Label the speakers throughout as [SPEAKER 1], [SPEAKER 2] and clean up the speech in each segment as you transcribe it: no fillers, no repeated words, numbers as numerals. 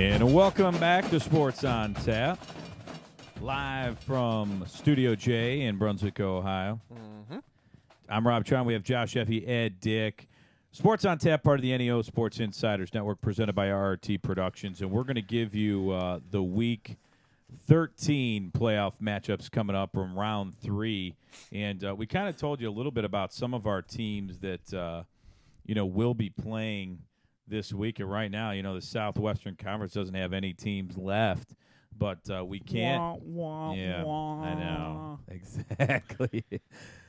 [SPEAKER 1] And welcome back to Sports on Tap, live from Studio J in Brunswick, Ohio.
[SPEAKER 2] Mm-hmm.
[SPEAKER 1] I'm Rob Tron. We have Josh Effie, Ed, Dick. Sports on Tap, part of the NEO Sports Insiders Network, presented by RRT Productions. And we're going to give you the Week 13 playoff matchups coming up from round 3. And we kind of told you a little bit about some of our teams that, will be playing this week. And right now, the Southwestern Conference doesn't have any teams left. But we can't. I know. Exactly.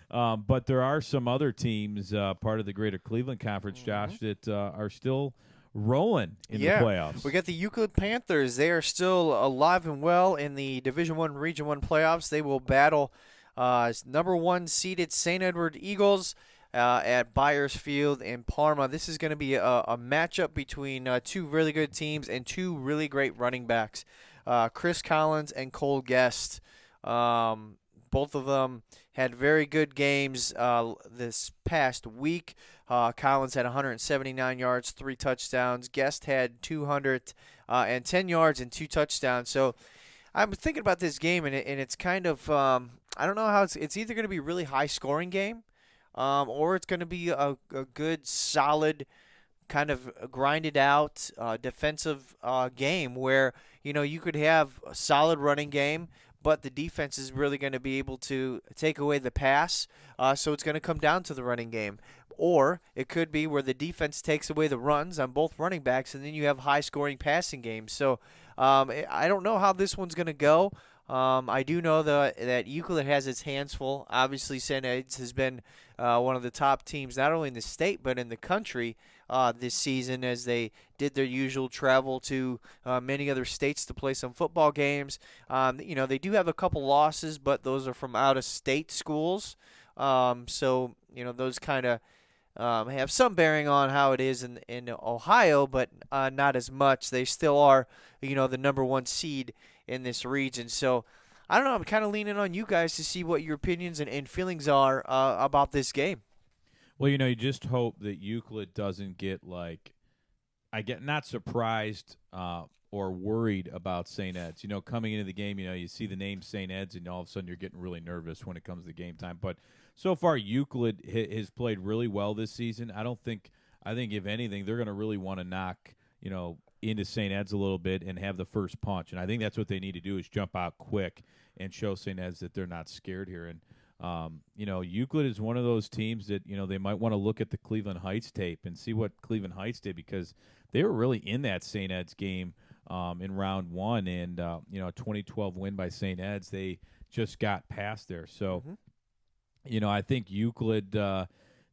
[SPEAKER 1] But there are some other teams, part of the Greater Cleveland Conference, Josh, that are still rolling in the playoffs.
[SPEAKER 2] We got the Euclid Panthers. They are still alive and well in the Division I, Region 1 playoffs. They will battle number 1 seeded St. Edward Eagles at Byers Field in Parma. This is going to be a matchup between two really good teams and two really great running backs, Chris Collins and Cole Guest. Both of them had very good games this past week. Collins had 179 yards, 3 touchdowns. Guest had 210 yards and 2 touchdowns. So I'm thinking about this game, and it's kind of I don't know how it's either going to be a really high-scoring game or it's going to be a good, solid, kind of grinded-out defensive game where, you could have a solid running game, but the defense is really going to be able to take away the pass, so it's going to come down to the running game. Or it could be where the defense takes away the runs on both running backs, and then you have high-scoring passing games. So I don't know how this one's going to go. I do know that Euclid has its hands full. Obviously, St. Ed's has been one of the top teams, not only in the state but in the country this season, as they did their usual travel to many other states to play some football games. They do have a couple losses, but those are from out-of-state schools. So those kind of have some bearing on how it is in Ohio, but not as much. They still are, the number 1 seed in this region. So I don't know. I'm kind of leaning on you guys to see what your opinions and feelings are about this game.
[SPEAKER 1] Well, you just hope that Euclid doesn't get not surprised or worried about St. Ed's. Coming into the game, you see the name St. Ed's, and all of a sudden you're getting really nervous when it comes to game time. But so far, Euclid has played really well this season. I think if anything, they're going to really want to knock, into St. Ed's a little bit and have the first punch. And I think that's what they need to do, is jump out quick and show St. Ed's that they're not scared here. And Euclid is one of those teams that, they might want to look at the Cleveland Heights tape and see what Cleveland Heights did, because they were really in that St. Ed's game in round 1, and, a 2012 win by St. Ed's. They just got past there. So, I think Euclid,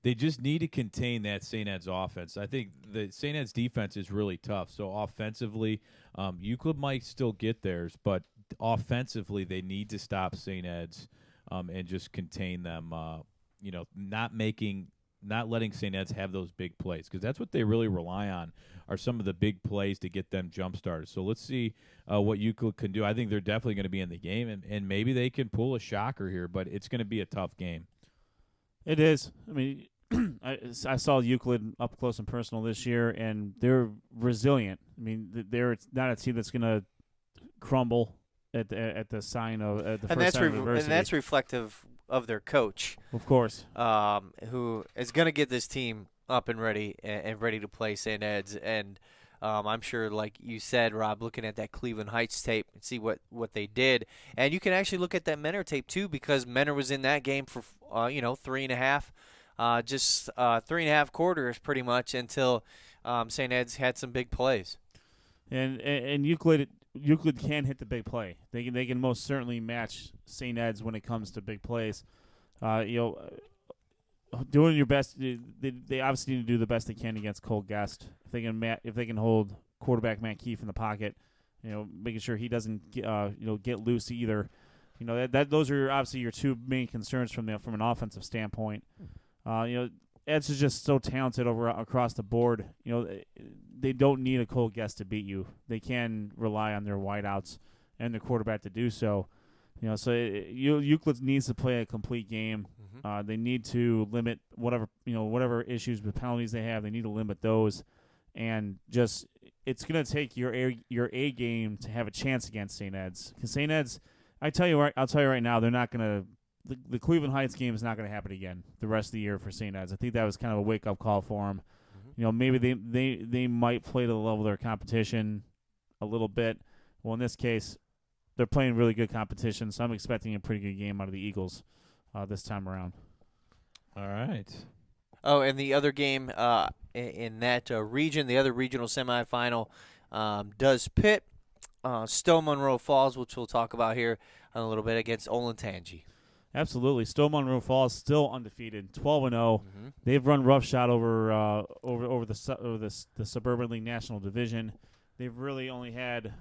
[SPEAKER 1] they just need to contain that St. Ed's offense. I think the St. Ed's defense is really tough. So offensively, Euclid might still get theirs, but offensively they need to stop St. Ed's and just contain them. Not letting St. Ed's have those big plays, because that's what they really rely on, are some of the big plays to get them jump started. So let's see what Euclid can do. I think they're definitely going to be in the game, and maybe they can pull a shocker here, but it's going to be a tough game.
[SPEAKER 3] It is. I mean, I saw Euclid up close and personal this year, and they're resilient. I mean, they're not a team that's going to crumble at the sign of the first sign of adversity.
[SPEAKER 2] And that's reflective of their coach,
[SPEAKER 3] of course,
[SPEAKER 2] who is going to get this team up and ready to play St. Ed's. And I'm sure, like you said, Rob, looking at that Cleveland Heights tape and see what they did. And you can actually look at that Menor tape too, because Menor was in that game for 3.5. Just 3.5 quarters pretty much until St. Ed's had some big plays.
[SPEAKER 3] And Euclid can hit the big play. They can most certainly match St. Ed's when it comes to big plays. Doing your best. They obviously need to do the best they can against Cole Guest. If they can hold quarterback Matt Keefe in the pocket, making sure he doesn't get loose either. Those are obviously your two main concerns from an offensive standpoint. Ed's is just so talented across the board. They don't need a Cole Guest to beat you. They can rely on their wideouts and their quarterback to do so. Euclid needs to play a complete game. They need to limit whatever issues with penalties they have. They need to limit those, and just it's going to take your A game to have a chance against St. Ed's. Because St. Ed's, I'll tell you right now, they're not going to. The Cleveland Heights game is not going to happen again the rest of the year for St. Ed's. I think that was kind of a wake up call for them. Maybe they might play to the level of their competition a little bit. Well, in this case, they're playing really good competition, so I'm expecting a pretty good game out of the Eagles this time around.
[SPEAKER 1] All right.
[SPEAKER 2] Oh, and the other game in that region, the other regional semifinal, does pit Stowe Monroe Falls, which we'll talk about here in a little bit, against Olentangy.
[SPEAKER 3] Absolutely. Stowe Monroe Falls still undefeated, 12-0. They've run roughshod over the Suburban League National Division. They've really only had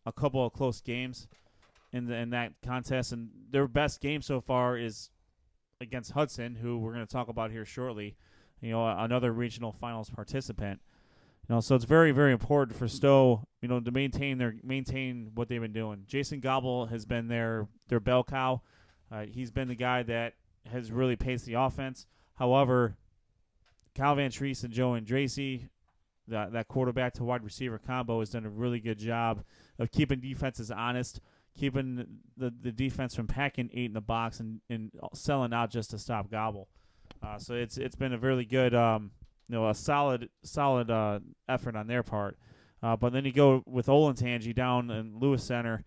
[SPEAKER 3] a couple of close games in that contest, and their best game so far is against Hudson, who we're going to talk about here shortly. Another regional finals participant. So it's very, very important for Stowe, to maintain what they've been doing. Jason Gobble has been their bell cow. He's been the guy that has really paced the offense. However, Kyle Van Treese and Joe Andracy, that quarterback to wide receiver combo, has done a really good job of keeping defenses honest, keeping the defense from packing 8 in the box and selling out just to stop Gobble. So it's been a really good, a solid effort on their part. But then you go with Olentangy down in Lewis Center.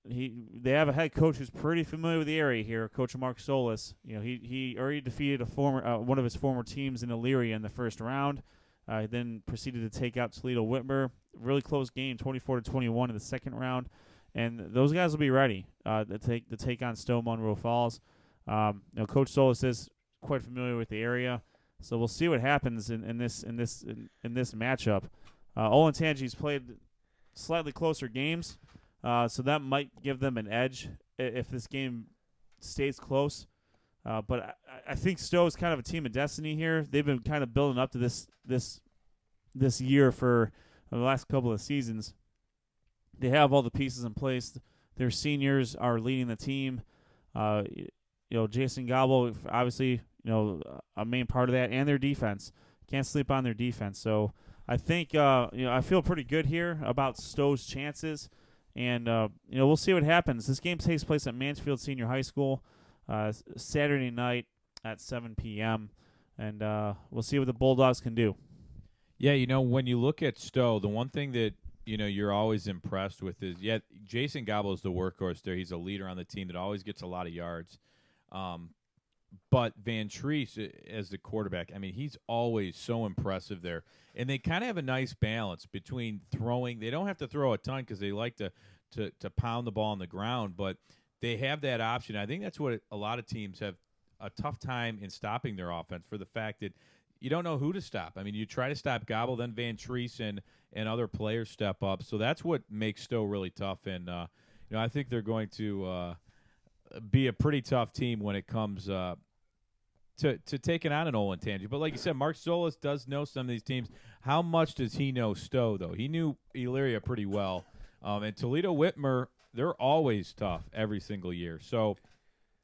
[SPEAKER 3] They have a head coach who's pretty familiar with the area here, Coach Mark Solis. He already defeated one of his former teams in Elyria in the first round. Then proceeded to take out Toledo Whitmer. Really close game, 24-21 in the second round, and those guys will be ready to take on Stowe Monroe Falls. Coach Solis is quite familiar with the area, so we'll see what happens in this matchup. Olentangy's played slightly closer games. So that might give them an edge if this game stays close. But I think Stowe is kind of a team of destiny here. They've been kind of building up to this year for the last couple of seasons. They have all the pieces in place. Their seniors are leading the team. Jason Gobble, obviously, a main part of that, and their defense. Can't sleep on their defense. So I think I feel pretty good here about Stowe's chances. And, we'll see what happens. This game takes place at Mansfield Senior High School Saturday night at 7 p.m., and we'll see what the Bulldogs can do.
[SPEAKER 1] Yeah, when you look at Stowe, the one thing that, you're always impressed with is, Jason Gobble is the workhorse there. He's a leader on the team that always gets a lot of yards. But Van Treese as the quarterback, he's always so impressive there. And they kind of have a nice balance between throwing. They don't have to throw a ton because they like to pound the ball on the ground, but they have that option. I think that's what a lot of teams have a tough time in stopping their offense, for the fact that you don't know who to stop. You try to stop Gobble, then Van Treese and other players step up. So that's what makes Stowe really tough. And, I think they're going to be a pretty tough team when it comes to taking on an Olentangy. But like you said, Mark Solis does know some of these teams. How much does he know Stowe, though? He knew Elyria pretty well. And Toledo Whitmer, they're always tough every single year. So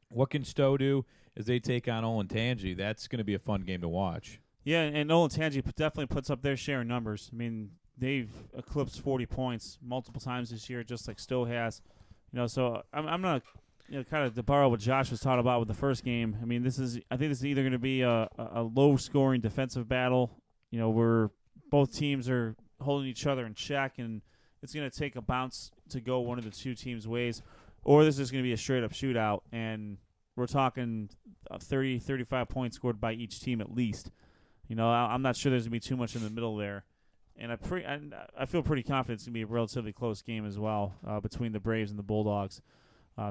[SPEAKER 1] what can Stowe do as they take on Olentangy? That's going to be a fun game to watch.
[SPEAKER 3] Yeah, and Olentangy definitely puts up their share of numbers. They've eclipsed 40 points multiple times this year, just like Stowe has. So I'm not kind of to borrow what Josh was talking about with the first game. I think this is either going to be a low-scoring defensive battle, where both teams are holding each other in check, and it's going to take a bounce to go one of the two teams' ways, or this is going to be a straight-up shootout, and we're talking 30, 35 points scored by each team at least. I'm not sure there's going to be too much in the middle there. And I feel pretty confident it's going to be a relatively close game as well between the Braves and the Bulldogs.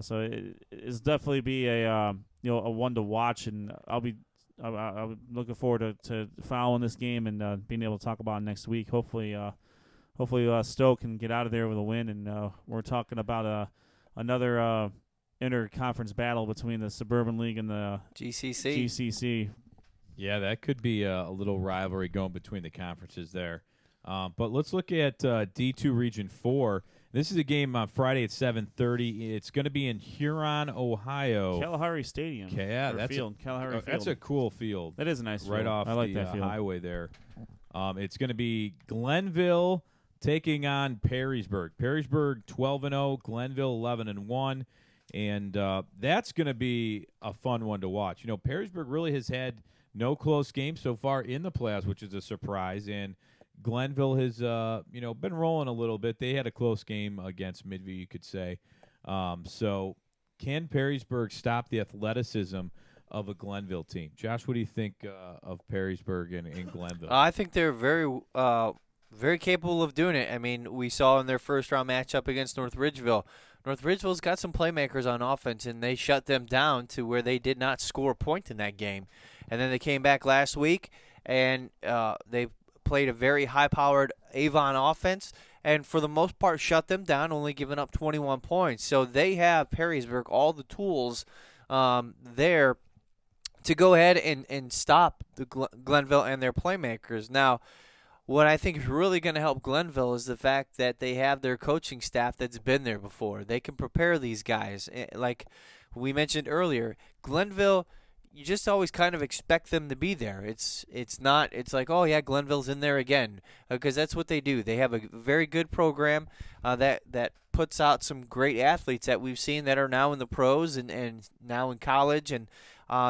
[SPEAKER 3] So it's definitely be a one to watch, and I'm looking forward to following this game and being able to talk about it next week. Hopefully Stowe can get out of there with a win, and we're talking about another inter-conference battle between the Suburban League and the GCC.
[SPEAKER 1] Yeah, that could be a little rivalry going between the conferences there. But let's look at D2 Region 4. This is a game on Friday at 7:30. It's going to be in Huron, Ohio.
[SPEAKER 3] Kalahari Stadium.
[SPEAKER 1] Kalahari Field.
[SPEAKER 3] That's a
[SPEAKER 1] cool field.
[SPEAKER 3] That is a nice
[SPEAKER 1] right
[SPEAKER 3] field.
[SPEAKER 1] off
[SPEAKER 3] I like
[SPEAKER 1] the
[SPEAKER 3] that field.
[SPEAKER 1] highway there. It's going to be Glenville taking on Perrysburg. Perrysburg 12-0, Glenville 11-1, and that's going to be a fun one to watch. You know, Perrysburg really has had no close games so far in the playoffs, which is a surprise, and Glenville has been rolling a little bit. They had a close game against Midview, you could say. So can Perrysburg stop the athleticism of a Glenville team? Josh, what do you think of Perrysburg and Glenville?
[SPEAKER 2] I think they're very capable of doing it. I mean, we saw in their first-round matchup against North Ridgeville. North Ridgeville's got some playmakers on offense, and they shut them down to where they did not score a point in that game. And then they came back last week, and they played a very high-powered Avon offense, and for the most part shut them down, only giving up 21 points. So they have, Perrysburg, all the tools there to go ahead and stop the Glenville and their playmakers. Now, what I think is really going to help Glenville is the fact that they have their coaching staff that's been there before. They can prepare these guys. Like we mentioned earlier, Glenville, you just always kind of expect them to be there. It's like, oh yeah, Glenville's in there again, because that's what they do. They have a very good program that puts out some great athletes that we've seen that are now in the pros and now in college, and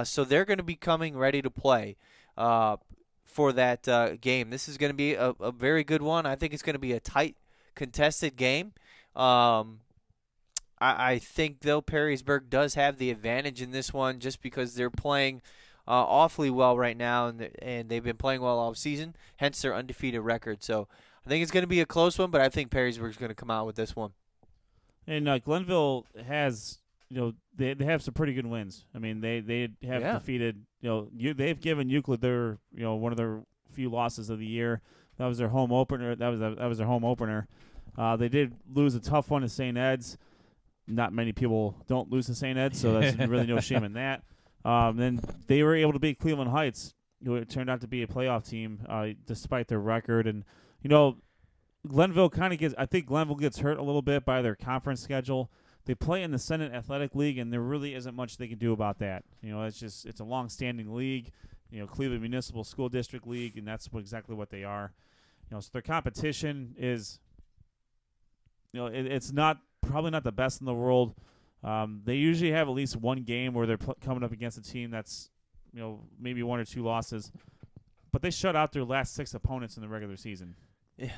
[SPEAKER 2] so they're going to be coming ready to play for that game. This is going to be a very good one. I think it's going to be a tight, contested game. I think, though, Perrysburg does have the advantage in this one just because they're playing awfully well right now, and they've been playing well all season, hence their undefeated record. So I think it's going to be a close one, but I think Perrysburg's going to come out with this one.
[SPEAKER 3] And Glenville has, they have some pretty good wins. I mean, they have defeated, they've given Euclid their, one of their few losses of the year. That was their home opener. That was their home opener. They did lose a tough one to St. Ed's. Not many people don't lose to St. Ed's, so that's really no shame in that. Then they were able to beat Cleveland Heights, who it turned out to be a playoff team despite their record. And, Glenville I think Glenville gets hurt a little bit by their conference schedule. They play in the Senate Athletic League, and there really isn't much they can do about that. It's a long-standing league, Cleveland Municipal School District League, and that's exactly what they are. So their competition is, it's probably not the best in the world. They usually have at least one game where they're coming up against a team that's, maybe one or two losses, but they shut out their last 6 opponents in the regular season.
[SPEAKER 2] Yeah,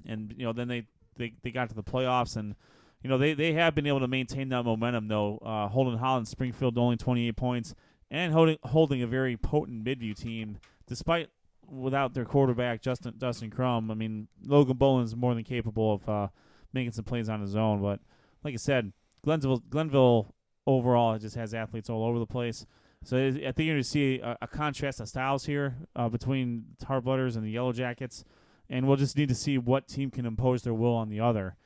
[SPEAKER 3] and then they got to the playoffs, and they have been able to maintain that momentum though. Holden Holland Springfield only 28 points, and holding a very potent Midview team despite without their quarterback Dustin Crum. I mean, Logan Boland's more than capable of making some plays on his own, but like I said, Glenville overall just has athletes all over the place. So I think you're going to see a contrast of styles here between the Tar Blooders and the Yellow Jackets, and we'll just need to see what team can impose their will on the other.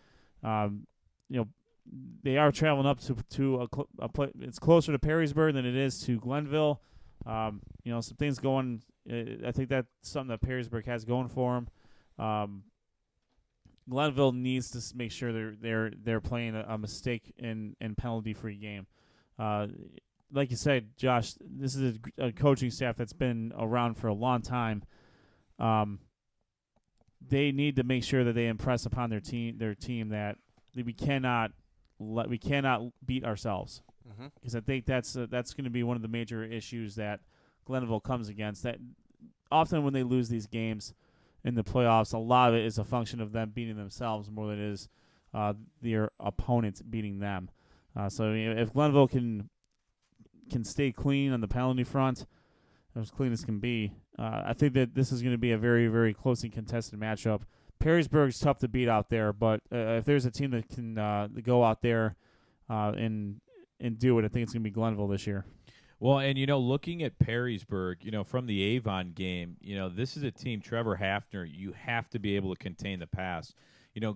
[SPEAKER 3] They are traveling up to it's closer to Perrysburg than it is to Glenville. Some things going. I think that's something that Perrysburg has going for them. Glenville needs to make sure they're playing a mistake and penalty-free game. Like you said, Josh, this is a coaching staff that's been around for a long time. They need to make sure that they impress upon their team that we cannot beat ourselves. Because I think that's going to be one of the major issues that Glenville comes against. That often when they lose these games in the playoffs, a lot of it is a function of them beating themselves more than it is their opponents beating them. So if Glenville can stay clean on the penalty front, as clean as can be, I think that this is going to be a very, very closely contested matchup. Perrysburg's tough to beat out there, but if there's a team that can go out there and do it, I think it's going to be Glenville this year.
[SPEAKER 1] Well, and, looking at Perrysburg, from the Avon game, this is a team, Trevor Hafner, you have to be able to contain the pass.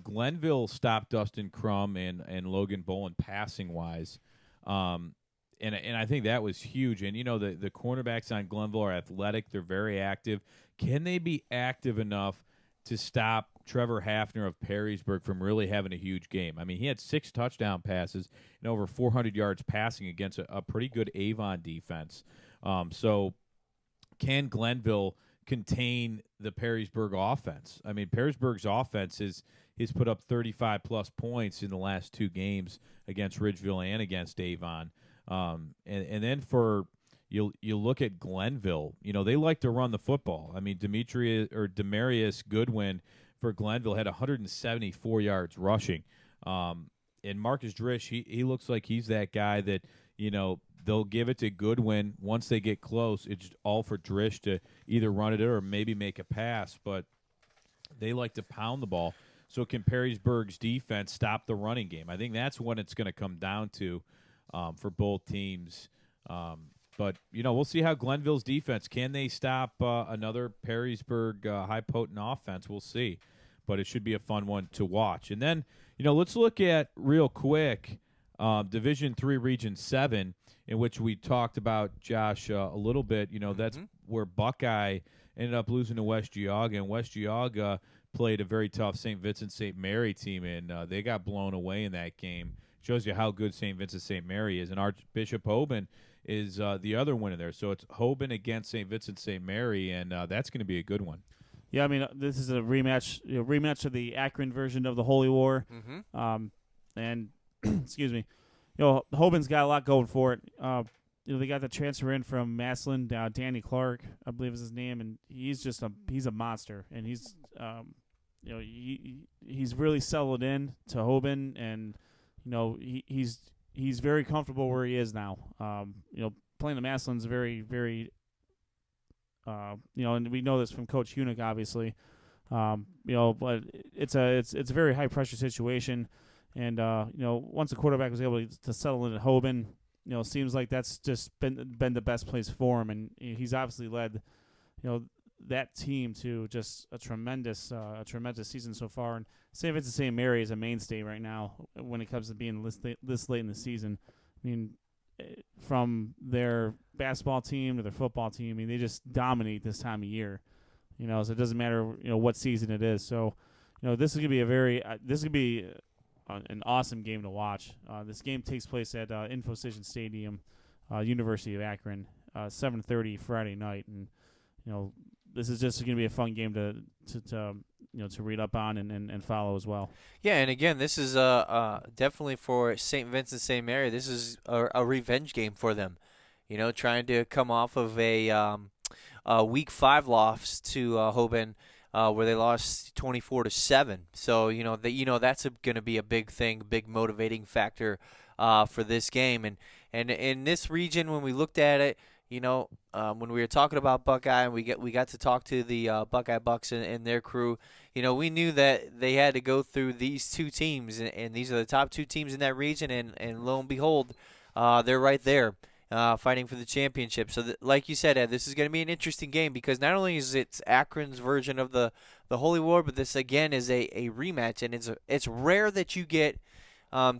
[SPEAKER 1] Glenville stopped Dustin Crum and Logan Boland passing-wise, and I think that was huge. And, the cornerbacks on Glenville are athletic. They're very active. Can they be active enough to stop Trevor Hafner of Perrysburg from really having a huge game? I mean, he had 6 touchdown passes and over 400 yards passing against a pretty good Avon defense. So can Glenville contain the Perrysburg offense. I mean, Perrysburg's offense has put up 35-plus points in the last 2 games against Ridgeville and against Avon. And then for you look at Glenville, they like to run the football. I mean, Demarius Goodwin for Glenville had 174 yards rushing. And Marcus Drish, he looks like he's that guy that, they'll give it to Goodwin. Once they get close, it's all for Drish to either run it or maybe make a pass. But they like to pound the ball. So can Perrysburg's defense stop the running game? I think that's what it's going to come down to for both teams. But, we'll see how Glenville's defense, can they stop another Perrysburg high-potent offense? We'll see. But it should be a fun one to watch. And then, let's look at real quick Division III, Region 7, in which we talked about, Josh, a little bit. That's where Buckeye ended up losing to West Geauga. And West Geauga played a very tough St. Vincent St. Mary team, and they got blown away in that game. Shows you how good St. Vincent St. Mary is. And Archbishop Hoban is the other winner there. So it's Hoban against St. Vincent St. Mary, and that's going to be a good one.
[SPEAKER 3] Yeah, I mean, this is a rematch of the Akron version of the Holy War. And excuse me, Hoban's got a lot going for it. They got the transfer in from Massillon, Danny Clark, I believe is his name, and he's a monster, and he's he's really settled in to Hoban, and he's very comfortable where he is now. Playing the Massillon's very, very and we know this from Coach Hunick, obviously. But it's a very high pressure situation, and once the quarterback was able to settle in at Hoban, seems like that's just been the best place for him, and he's obviously led, that team to just a tremendous season so far. And St. Vincent St. Mary is a mainstay right now when it comes to being this late in the season. I mean, from their basketball team to their football team, I mean, they just dominate this time of year. So it doesn't matter what season it is. So this is gonna be an awesome game to watch. This game takes place at InfoCision Stadium, University of Akron, 7:30 Friday night, and this is just going to be a fun game to read up on and follow as well.
[SPEAKER 2] Yeah, and again, this is definitely for St. Vincent St. Mary. This is a revenge game for them. Trying to come off of a Week 5 loss to Hoban, where they lost 24-7. So that's going to be a big thing, big motivating factor for this game. And in this region, when we looked at it, when we were talking about Buckeye, and we got to talk to the Buckeye Bucks and their crew, we knew that they had to go through these 2 teams, and these are the top 2 teams in that region, and lo and behold, they're right there fighting for the championship. So, like you said, Ed, this is going to be an interesting game because not only is it Akron's version of the Holy War, but this, again, is a rematch, and it's rare that you get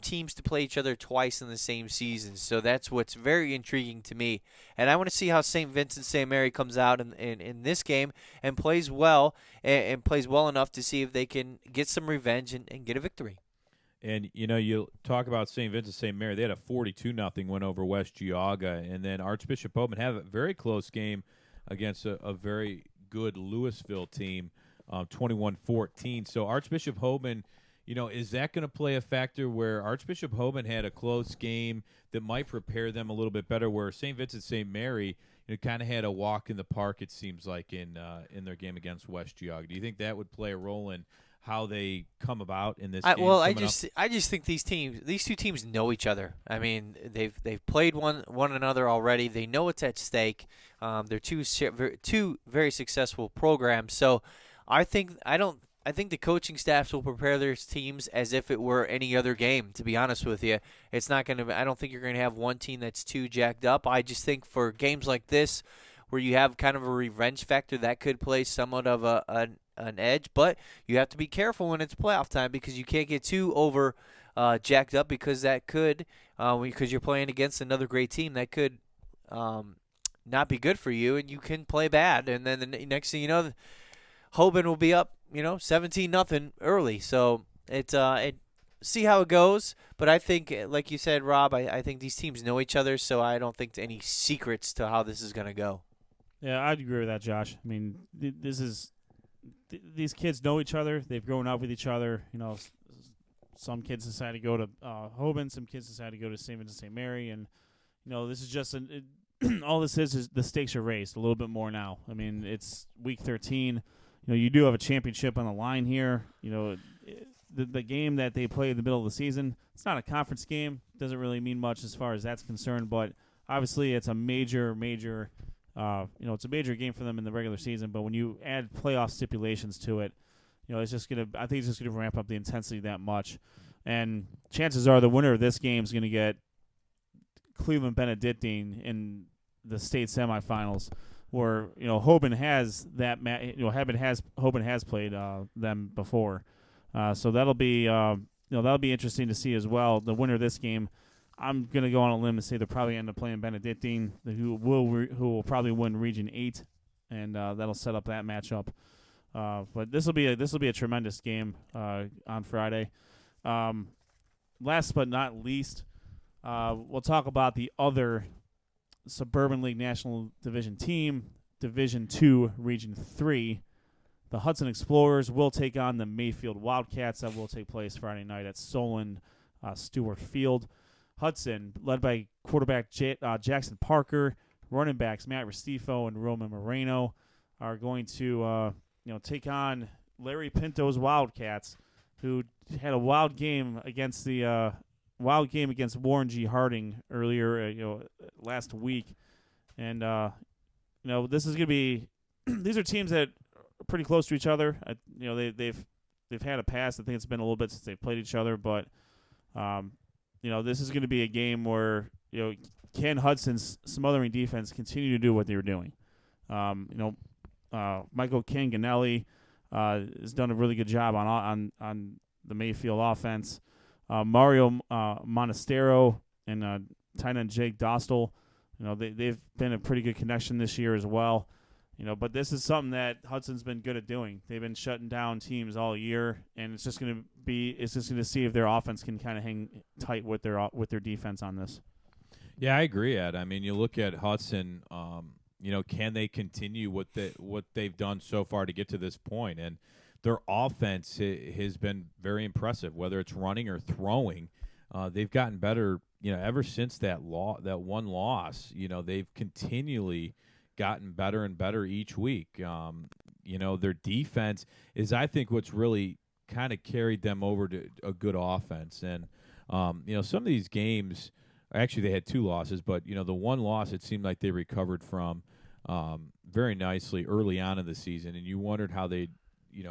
[SPEAKER 2] teams to play each other twice in the same season. So that's what's very intriguing to me. And I want to see how St. Vincent St. Mary comes out in this game and plays well and plays well enough to see if they can get some revenge and get a victory.
[SPEAKER 1] And, you talk about St. Vincent St. Mary. They had a 42-0 win over West Geauga. And then Archbishop Hoban had a very close game against a very good Louisville team, 21-14. So Archbishop Hoban, is that going to play a factor where Archbishop Hoban had a close game that might prepare them a little bit better, where St. Vincent St. Mary kind of had a walk in the park, it seems like, in their game against West Geauga? Do you think that would play a role in how they come about in this game?
[SPEAKER 2] Well, I just think these 2 teams know each other. I mean, they've played one another already. They know what's at stake. They're two very successful programs. So I think the coaching staffs will prepare their teams as if it were any other game, to be honest with you. It's not going to – I don't think you're going to have one team that's too jacked up. I just think for games like this where you have kind of a revenge factor, that could play somewhat of an edge. But you have to be careful when it's playoff time because you can't get too over jacked up because that could because you're playing against another great team, that could not be good for you, and you can play bad. And then the next thing you know, Hoban will be up, 17-0 early. So it see how it goes. But I think, like you said, Rob, I think these teams know each other, so I don't think any secrets to how this is going to go.
[SPEAKER 3] Yeah, I'd agree with that, Josh. I mean, these kids know each other. They've grown up with each other. Some kids decide to go to Hoban. Some kids decide to go to St. Vincent St. Mary. And, this is just all this is the stakes are raised a little bit more now. I mean, it's week 13. You do have a championship on the line here. The game that they play in the middle of the season, it's not a conference game. Doesn't really mean much as far as that's concerned. But obviously, it's a major it's a major game for them in the regular season. But when you add playoff stipulations to it, I think it's just gonna ramp up the intensity that much. And chances are the winner of this game is gonna get Cleveland Benedictine in the state semifinals, where Hoban has that Hoban has played them before, so that'll be interesting to see as well. The winner of this game, I'm gonna go on a limb and say they'll probably end up playing Benedictine, who will probably win Region 8, and that'll set up that matchup. But this will be a tremendous game on Friday. Last but not least, we'll talk about the other Suburban League National Division team, Division 2, Region 3. The Hudson Explorers will take on the Mayfield Wildcats. That will take place Friday night at Solon Stewart Field. Hudson, led by quarterback Jackson Parker, running backs Matt Restifo and Roman Moreno, are going to take on Larry Pinto's Wildcats, who had a wild game against Warren G. Harding earlier, last week, and this is going to be. These are teams that are pretty close to each other. They've had a past. I think it's been a little bit since they've played each other, but this is going to be a game where can Hudson's smothering defense continue to do what they were doing? Michael Canganelli has done a really good job on the Mayfield offense. Mario Monastero and tight end Jake Dostal, they've been a pretty good connection this year as well. But this is something that Hudson's been good at doing. They've been shutting down teams all year, and it's just going to see if their offense can kind of hang tight with their defense on this.
[SPEAKER 1] Yeah, I agree, Ed. I mean, you look at Hudson. Can they continue what they've done so far to get to this point? And their offense has been very impressive, whether it's running or throwing. They've gotten better, ever since that one loss. They've continually gotten better and better each week. Their defense is, I think, what's really kind of carried them over to a good offense. And some of these games, actually they had 2 losses, but the one loss it seemed like they recovered from very nicely early on in the season, and you wondered how they,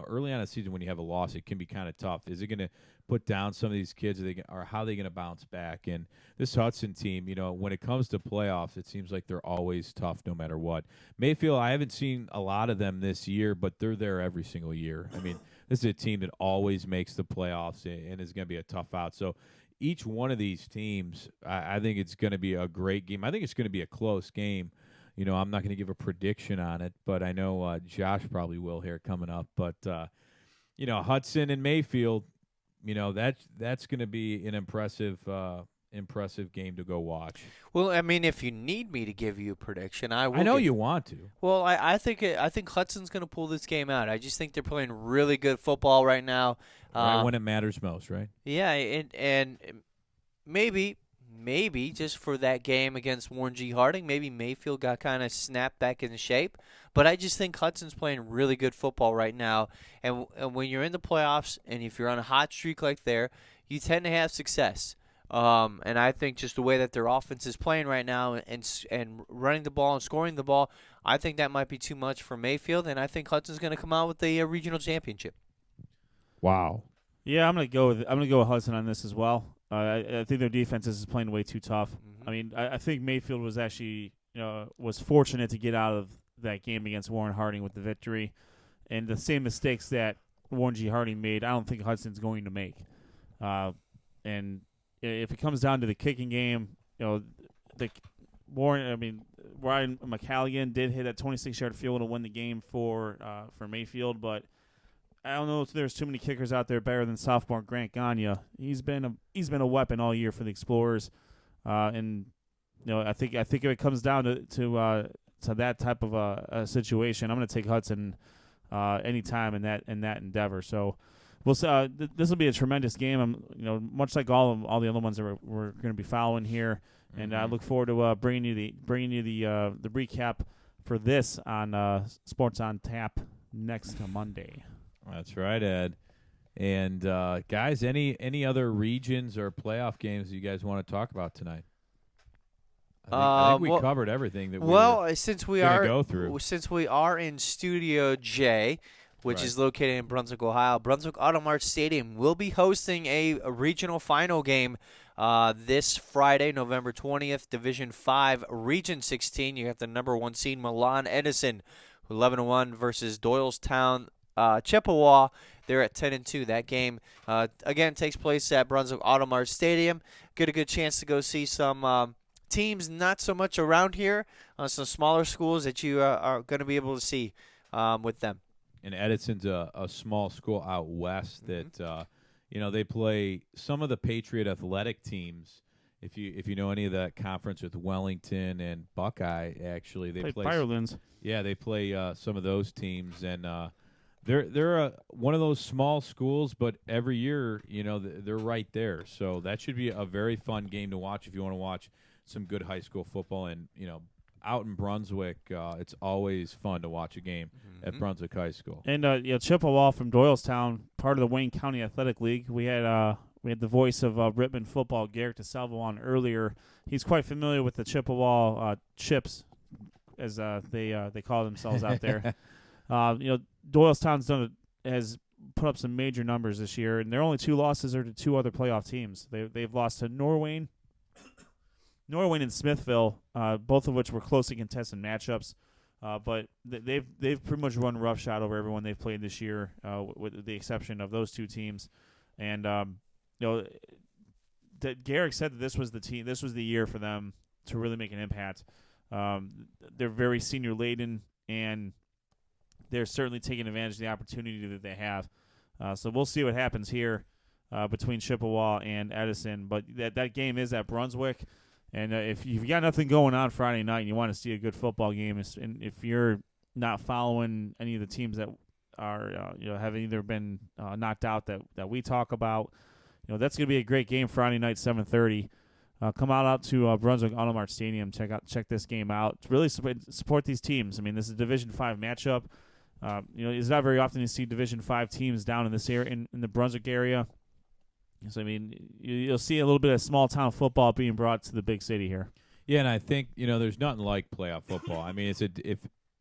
[SPEAKER 1] early on in the season when you have a loss, it can be kind of tough. Is it going to put down some of these kids, or how are they going to bounce back? And this Hudson team, when it comes to playoffs, it seems like they're always tough no matter what. Mayfield, I haven't seen a lot of them this year, but they're there every single year. I mean, this is a team that always makes the playoffs and is going to be a tough out. So each one of these teams, I think it's going to be a great game. I think it's going to be a close game. I'm not going to give a prediction on it, but I know Josh probably will here coming up. But, Hudson and Mayfield, that's going to be an impressive game to go watch.
[SPEAKER 2] Well, I mean, if you need me to give you a prediction, I will.
[SPEAKER 1] I know you want to.
[SPEAKER 2] Well, I think Hudson's going to pull this game out. I just think they're playing really good football right now.
[SPEAKER 1] Right when it matters most, right?
[SPEAKER 2] Yeah, and maybe just for that game against Warren G. Harding, maybe Mayfield got kind of snapped back into shape. But I just think Hudson's playing really good football right now. And when you're in the playoffs and if you're on a hot streak like there, you tend to have success. And I think just the way that their offense is playing right now and running the ball and scoring the ball, I think that might be too much for Mayfield. And I think Hudson's going to come out with a regional championship.
[SPEAKER 1] Wow.
[SPEAKER 3] Yeah, I'm gonna go with Hudson on this as well. I think their defense is playing way too tough. Mm-hmm. I mean, I think Mayfield was actually was fortunate to get out of that game against Warren Harding with the victory, and the same mistakes that Warren G. Harding made, I don't think Hudson's going to make. And if it comes down to the kicking game, Ryan McCalligan did hit that 26-yard field goal to win the game for Mayfield, but I don't know if there's too many kickers out there better than sophomore Grant Gagne. He's been a weapon all year for the Explorers, and I think if it comes down to to that type of a situation, I'm going to take Hudson anytime in that endeavor. So we'll this will be a tremendous game. Much like all the other ones that we're going to be following here, and I look forward to bringing you the recap for this on Sports on Tap next Monday.
[SPEAKER 1] That's right, Ed. And guys, any other regions or playoff games you guys want to talk about tonight? I think we covered everything that we were
[SPEAKER 2] since we are in Studio J, which is located in Brunswick, Ohio, Brunswick Auto Mart Stadium will be hosting a regional final game this Friday, November 20th, Division 5, Region 16. You have the number 1 seed Milan Edison, 11-1 versus Doylestown Chippewa. They're at 10-2. That game again takes place at Brunswick Auto Mart Stadium. Get a good chance to go see some teams not so much around here, some smaller schools that you are going to be able to see with them.
[SPEAKER 1] And Edison's a small school out west that they play some of the Patriot athletic teams. If you know any of that conference with Wellington and Buckeye, actually they play
[SPEAKER 3] Firelands.
[SPEAKER 1] Yeah, they play some of those teams, and they're one of those small schools, but every year they're right there. So that should be a very fun game to watch if you want to watch some good high school football. And out in Brunswick, it's always fun to watch a game at Brunswick High School. And
[SPEAKER 3] Chippewa from Doylestown, part of the Wayne County Athletic League. We had the voice of Rittman football, Garrett DeSalvo, on earlier. He's quite familiar with the Chippewa Chips, as they call themselves out there. Doylestown's has put up some major numbers this year, and their only 2 losses are to 2 other playoff teams. They've lost to Norwayne and Smithville, both of which were closely contested matchups. But they've pretty much run roughshod over everyone they've played this year, with the exception of those 2 teams. And Garrick said that this was the year for them to really make an impact. They're very senior laden, and they're certainly taking advantage of the opportunity that they have. So we'll see what happens here between Chippewa and Edison. But that game is at Brunswick. And if you've got nothing going on Friday night and you want to see a good football game, and if you're not following any of the teams that are have either been knocked out that we talk about, that's going to be a great game Friday night, 7:30. Come out to Brunswick Auto Mart Stadium. Check this game out. Really support these teams. I mean, this is a Division 5 matchup. It's not very often you see Division 5 teams down in this area in the Brunswick area. So, I mean, you'll see a little bit of small-town football being brought to the big city here.
[SPEAKER 1] Yeah, and I think, there's nothing like playoff football. I mean,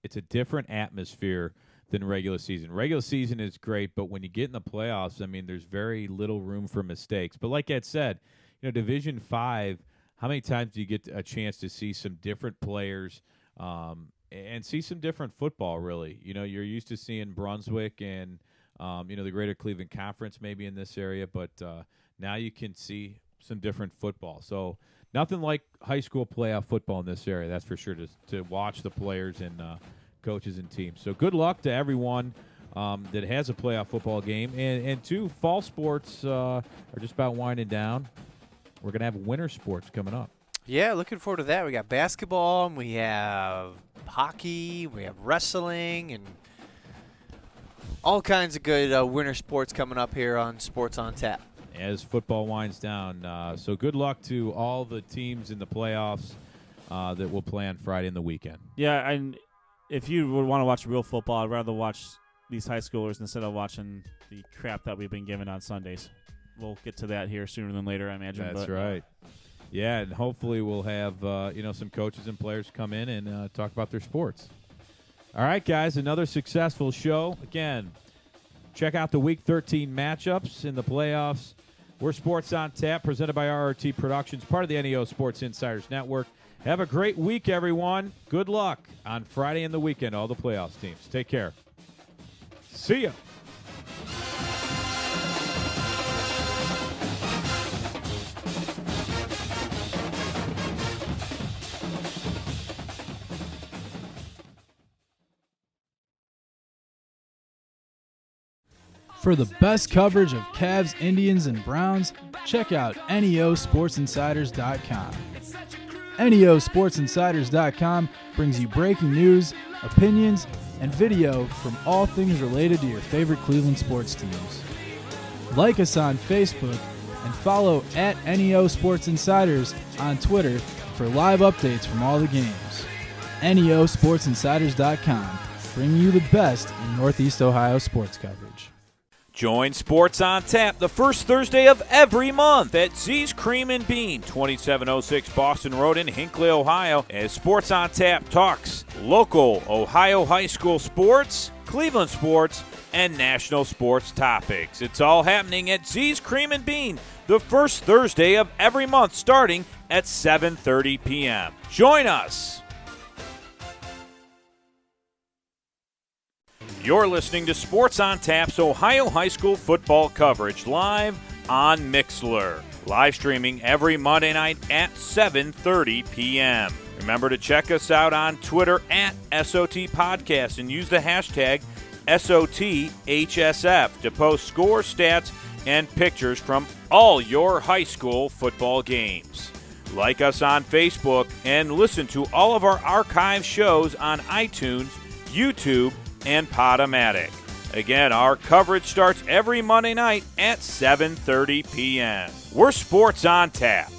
[SPEAKER 1] it's a different atmosphere than regular season. Regular season is great, but when you get in the playoffs, I mean, there's very little room for mistakes. But like Ed said, Division 5, how many times do you get a chance to see some different players and see some different football, really? You're used to seeing Brunswick and the Greater Cleveland Conference maybe in this area, but now you can see some different football. So nothing like high school playoff football in this area, that's for sure, to watch the players and coaches and teams. So good luck to everyone that has a playoff football game. And two, fall sports are just about winding down. We're going to have winter sports coming up.
[SPEAKER 2] Yeah, looking forward to that. We got basketball, and we have hockey, we have wrestling, and all kinds of good winter sports coming up here on Sports on Tap.
[SPEAKER 1] As football winds down. So good luck to all the teams in the playoffs that will play on Friday and the weekend.
[SPEAKER 3] Yeah, and if you would want to watch real football, I'd rather watch these high schoolers instead of watching the crap that we've been given on Sundays. We'll get to that here sooner than later, I imagine.
[SPEAKER 1] That's right. Yeah, and hopefully we'll have some coaches and players come in and talk about their sports. All right, guys, another successful show. Again, check out the Week 13 matchups in the playoffs. We're Sports on Tap, presented by RRT Productions, part of the NEO Sports Insiders Network. Have a great week, everyone. Good luck on Friday and the weekend, all the playoffs teams. Take care. See ya.
[SPEAKER 4] For the best coverage of Cavs, Indians, and Browns, check out neosportsinsiders.com. NEOSportsInsiders.com brings you breaking news, opinions, and video from all things related to your favorite Cleveland sports teams. Like us on Facebook and follow at NEO Sports Insiders on Twitter for live updates from all the games. NEOSportsInsiders.com, bringing you the best in Northeast Ohio sports coverage.
[SPEAKER 1] Join Sports on Tap the first Thursday of every month at Z's Cream and Bean, 2706 Boston Road in Hinckley, Ohio, as Sports on Tap talks local Ohio high school sports, Cleveland sports, and national sports topics. It's all happening at Z's Cream and Bean the first Thursday of every month starting at 7:30 p.m. Join us. You're listening to Sports on Tap's Ohio High School football coverage live on Mixlr. Live streaming every Monday night at 7:30 p.m. Remember to check us out on Twitter at SOT Podcast and use the hashtag SOTHSF to post score, stats, and pictures from all your high school football games. Like us on Facebook and listen to all of our archive shows on iTunes, YouTube, and Podomatic. Again, our coverage starts every Monday night at 7:30 p.m. We're Sports on Tap.